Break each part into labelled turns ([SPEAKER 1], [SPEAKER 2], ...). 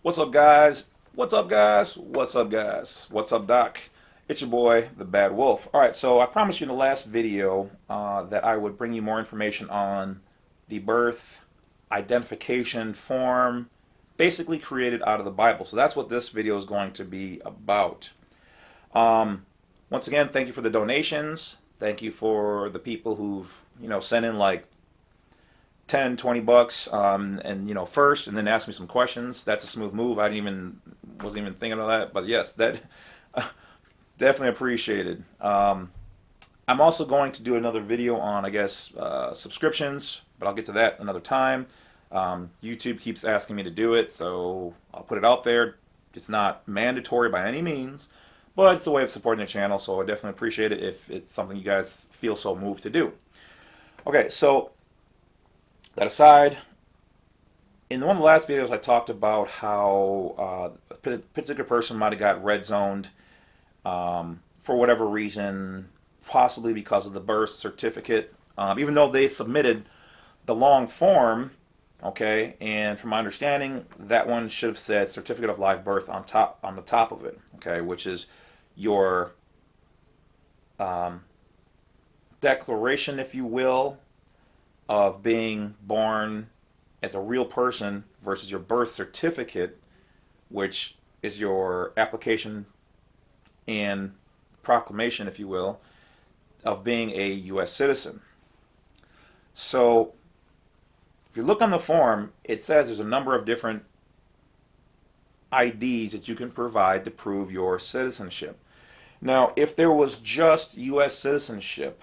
[SPEAKER 1] What's up, guys? What's up, guys? What's up, guys? What's up, Doc? It's your boy, the Badwolf. All right, so I promised you in the last video that I would bring you more information on the birth identification form, basically created out of the Bible. So that's what this video is going to be about. Once again, thank you for the donations. Thank you for the people who've sent in like 10, 20 bucks, and first, and then ask me some questions. That's a smooth move. Wasn't even thinking of that, but yes, that definitely appreciated. I'm also going to do another video on, I guess, subscriptions, but I'll get to that another time. YouTube keeps asking me to do it, so I'll put it out there. It's not mandatory by any means, but it's a way of supporting the channel, so I definitely appreciate it if it's something you guys feel so moved to do. Okay, so that aside, in one of the last videos I talked about how a particular person might have got red zoned for whatever reason, possibly because of the birth certificate, even though they submitted the long form, okay, and from my understanding, that one should have said certificate of live birth on the top of it, okay, which is your declaration, if you will, of being born as a real person versus your birth certificate, which is your application and proclamation, if you will, of being a U.S. citizen. So if you look on the form, it says there's a number of different IDs that you can provide to prove your citizenship. Now, if there was just U.S. citizenship,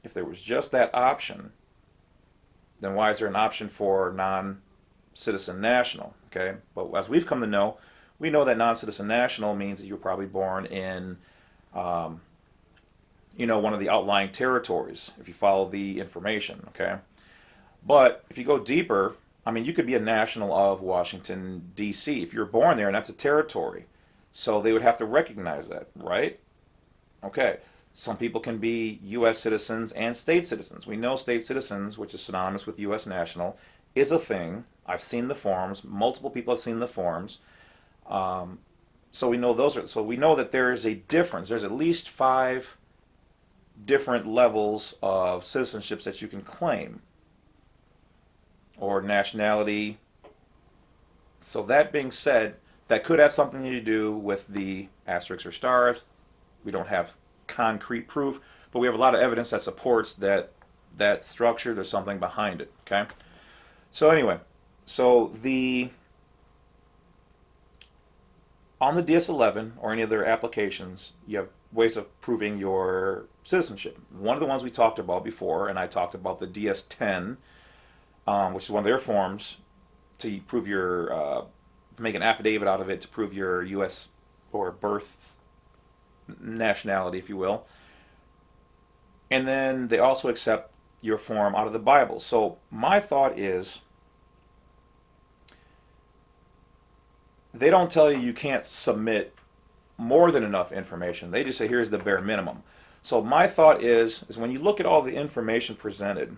[SPEAKER 1] if there was just that option, then why is there an option for non-citizen national? Okay, but as we've come to know, we know that non-citizen national means that you were probably born in, one of the outlying territories, if you follow the information. Okay, but if you go deeper, I mean, you could be a national of Washington, D.C. if you're born there, and that's a territory. So they would have to recognize that, right? Okay. Some people can be U.S. citizens and state citizens. We know state citizens, which is synonymous with U.S. national, is a thing. I've seen the forms. Multiple people have seen the forms. So we know those are. So we know that there is a difference. There's at least 5 different levels of citizenships that you can claim, or nationality. So that being said, that could have something to do with the asterisks or stars. We don't have concrete proof, but we have a lot of evidence that supports that structure. There's something behind it. Okay, so anyway, so on the DS-11 or any other applications, you have ways of proving your citizenship. One of the ones we talked about before, and I talked about the DS-10, which is one of their forms to prove your make an affidavit out of it to prove your U.S. or birth nationality, if you will. And then they also accept your form out of the Bible. So my thought is, they don't tell you you can't submit more than enough information. They just say here's the bare minimum. So my thought is when you look at all the information presented,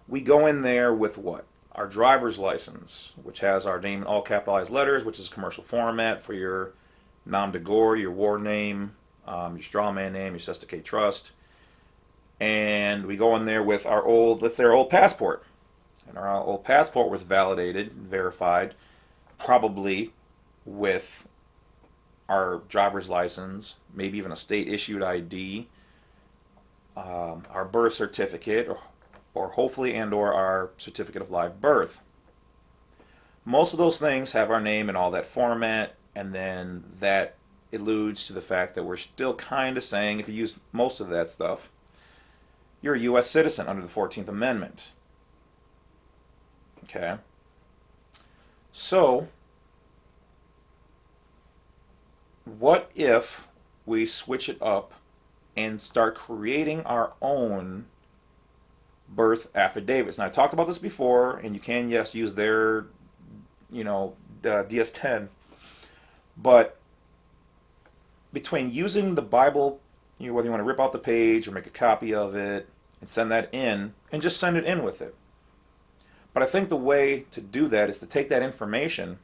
[SPEAKER 1] we go in there with what? Our driver's license, which has our name in all capitalized letters, which is commercial format for your nom de gore, your war name, your strawman name, your Sesticate Trust. And we go in there with our old, let's say our old passport. And our old passport was validated and verified, probably with our driver's license, maybe even a state issued ID, our birth certificate, or hopefully or our certificate of live birth. Most of those things have our name in all that format, and then that alludes to the fact that we're still kind of saying, if you use most of that stuff, you're a U.S. citizen under the 14th Amendment. Okay. So, what if we switch it up and start creating our own birth affidavits? Now, I talked about this before, and you can, yes, use their, DS-10, but between using the Bible, whether you want to rip out the page or make a copy of it and send that in, and just send it in with it. But I think the way to do that is to take that information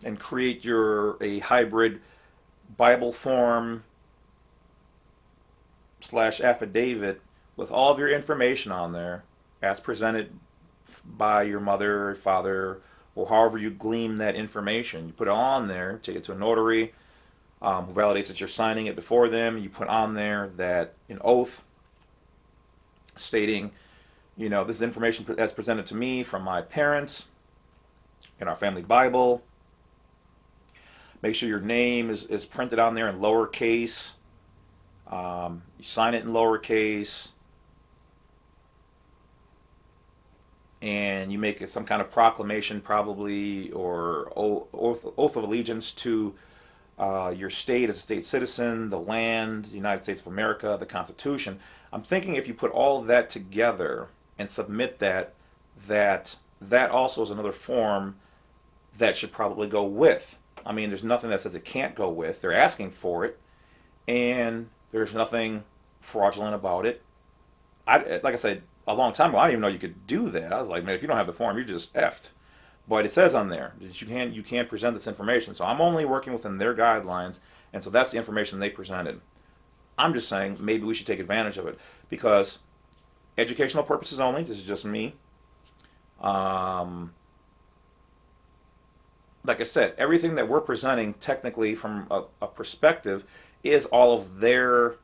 [SPEAKER 1] and create a hybrid Bible form slash affidavit with all of your information on there as presented by your mother, father, or however you glean that information. You put it on there, take it to a notary who validates that you're signing it before them. You put on there that an oath stating, this is information that's presented to me from my parents in our family Bible. Make sure your name is printed on there in lowercase. You sign it in lowercase. And you make some kind of proclamation probably, or oath of allegiance to your state as a state citizen, the land, the United States of America, the Constitution. I'm thinking if you put all of that together and submit that also is another form that should probably go with. I mean, there's nothing that says it can't go with. They're asking for it, and there's nothing fraudulent about it. Like I said, a long time ago, I didn't even know you could do that. I was like, man, if you don't have the form, you're just effed. But it says on there that you can't present this information. So I'm only working within their guidelines, and so that's the information they presented. I'm just saying maybe we should take advantage of it because educational purposes only. This is just me. Like I said, everything that we're presenting technically from a perspective is all of their.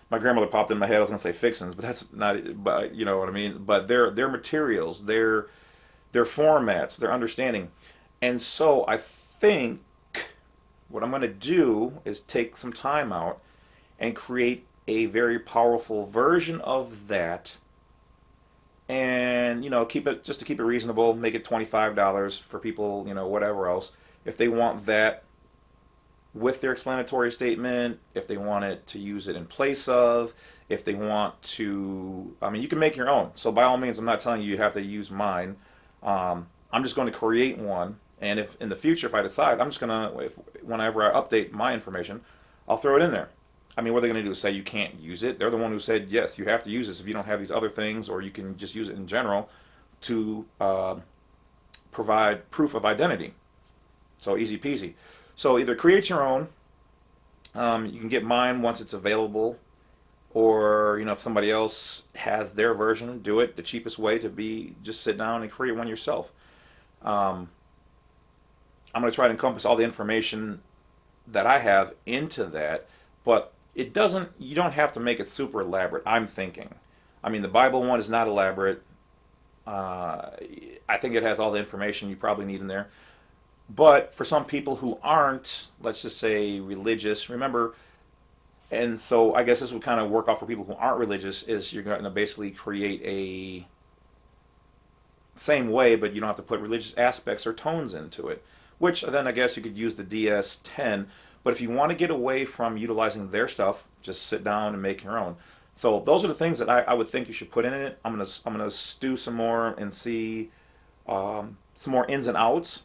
[SPEAKER 1] My grandmother popped in my head. I was gonna say fixings, but that's not. But you know what I mean. But their materials, their formats, their understanding, and so I think what I'm gonna do is take some time out and create a very powerful version of that, and keep it just to keep it reasonable. Make it $25 for people. Whatever else if they want that with their explanatory statement, if they want it to use it in place of, if they want to, you can make your own. So by all means, I'm not telling you you have to use mine. I'm just going to create one, and if in the future, if I decide, I'm just going to, whenever I update my information, I'll throw it in there. What are they going to do? Say you can't use it? They're the one who said, yes, you have to use this if you don't have these other things, or you can just use it in general to provide proof of identity. So easy peasy. So either create your own, you can get mine once it's available, or if somebody else has their version, do it. The cheapest way to be just sit down and create one yourself. I'm going to try to encompass all the information that I have into that, but you don't have to make it super elaborate, I'm thinking. The Bible one is not elaborate. I think it has all the information you probably need in there. But for some people who aren't, let's just say, religious, remember, and so I guess this would kind of work out for people who aren't religious, is you're going to basically create a same way, but you don't have to put religious aspects or tones into it, which then I guess you could use the DS10. But if you want to get away from utilizing their stuff, just sit down and make your own. So those are the things that I would think you should put in it. I'm gonna stew some more and see some more ins and outs.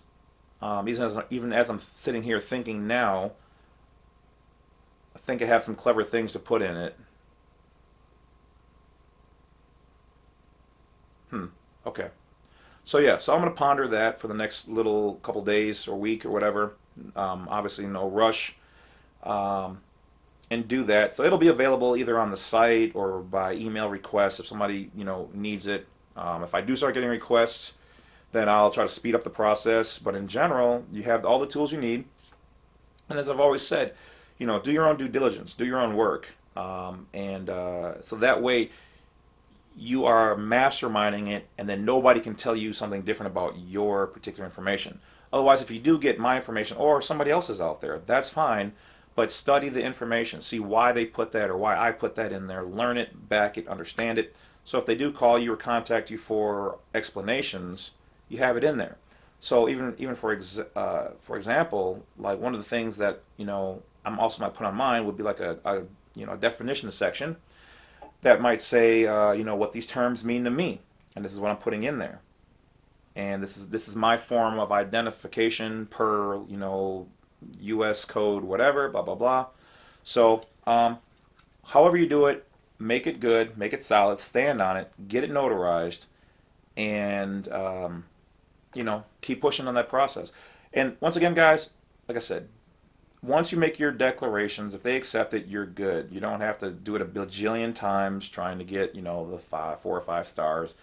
[SPEAKER 1] Even as I'm sitting here thinking now, I think I have some clever things to put in it. Okay. So yeah, so I'm going to ponder that for the next little couple days or week or whatever. Obviously no rush. And do that. So it'll be available either on the site or by email request if somebody, needs it. If I do start getting requests, then I'll try to speed up the process. But in general, you have all the tools you need. And as I've always said, do your own due diligence, do your own work. So that way you are masterminding it, and then nobody can tell you something different about your particular information. Otherwise, if you do get my information or somebody else's out there, that's fine. But study the information. See why they put that or why I put that in there. Learn it, back it, understand it. So if they do call you or contact you for explanations, you have it in there. So even for example, like one of the things that I'm also might put on mine would be like a definition section that might say what these terms mean to me, and this is what I'm putting in there, and this is my form of identification per U.S. code, whatever, blah blah blah. So however you do it, make it good, make it solid, stand on it, get it notarized, and keep pushing on that process. And once again, guys, like I said, once you make your declarations, if they accept it, you're good. You don't have to do it a bajillion times trying to get, the 4 or 5 stars.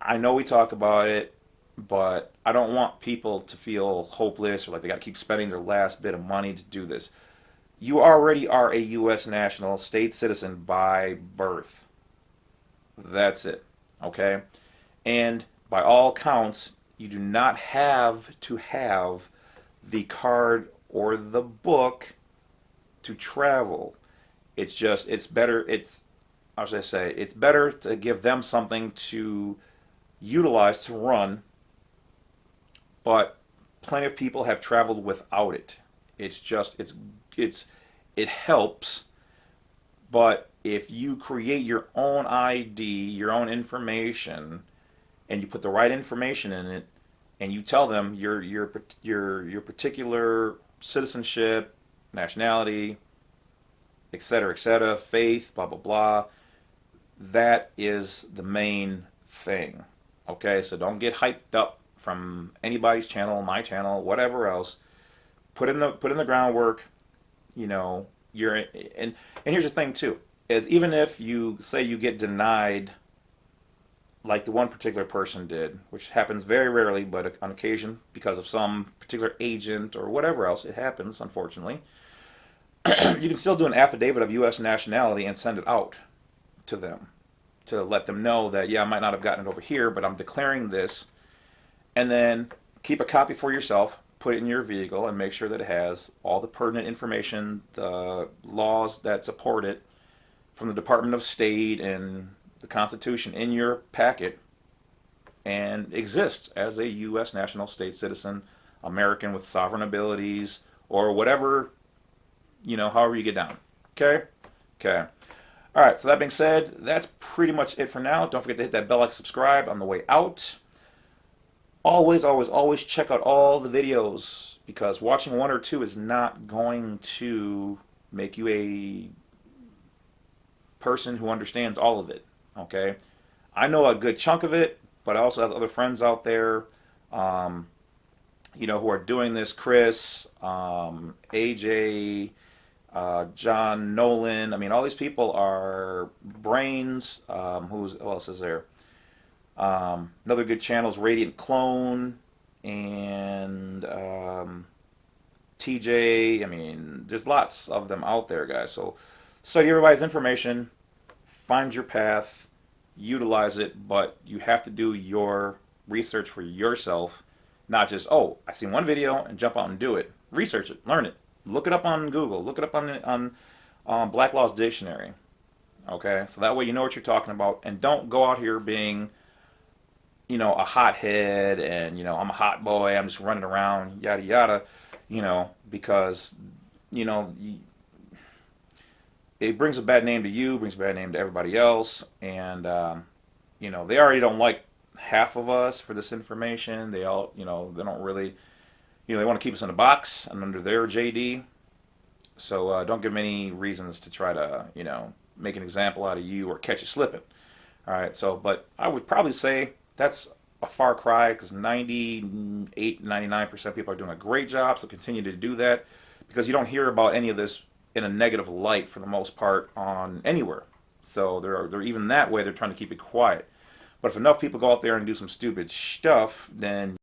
[SPEAKER 1] I know we talk about it, but I don't want people to feel hopeless or like they got to keep spending their last bit of money to do this. You already are a U.S. national, state citizen by birth. That's it. Okay? And by all counts, you do not have to have the card or the book to travel. It's better, how should I say, it's better to give them something to utilize to run, but plenty of people have traveled without it. It helps, but if you create your own ID, your own information, and you put the right information in it, and you tell them your particular citizenship, nationality, etc., faith, blah blah blah, that is the main thing. Okay, so don't get hyped up from anybody's channel, my channel, whatever else. Put in the groundwork. You're and here's the thing too, is even if you say you get denied, like the one particular person did, which happens very rarely, but on occasion because of some particular agent or whatever else, it happens, unfortunately. You can still do an affidavit of U.S. nationality and send it out to them to let them know that, yeah, I might not have gotten it over here, but I'm declaring this. And then keep a copy for yourself, put it in your vehicle, and make sure that it has all the pertinent information, the laws that support it from the Department of State and the Constitution in your packet, and exist as a U.S. national state citizen, American with sovereign abilities, or whatever, however you get down. Okay? Okay. All right, so that being said, that's pretty much it for now. Don't forget to hit that bell, like, subscribe on the way out. Always, always, always check out all the videos, because watching one or two is not going to make you a person who understands all of it. Okay? I know a good chunk of it, but I also have other friends out there, who are doing this. Chris, AJ, John Nolan. I mean, all these people are brains. Who else is there? Another good channel is Radiant Clone and TJ. I mean, there's lots of them out there, guys. So study everybody's information, find your path, utilize it, but you have to do your research for yourself, not just, oh, I seen one video and jump out and do it. Research it, learn it, look it up on Google, look it up on Black Law's Dictionary. Okay, so that way you know what you're talking about, and don't go out here being, a hothead and, I'm a hot boy, I'm just running around, yada yada, because, it brings a bad name to you, brings a bad name to everybody else, and, they already don't like half of us for this information. They all, they don't really, they want to keep us in a box and under their JD. So don't give them any reasons to try to, make an example out of you or catch you slipping. All right, so, but I would probably say that's a far cry, because 98, 99% of people are doing a great job, so continue to do that, because you don't hear about any of this in a negative light for the most part on anywhere. So they're even that way, they're trying to keep it quiet. But if enough people go out there and do some stupid stuff, then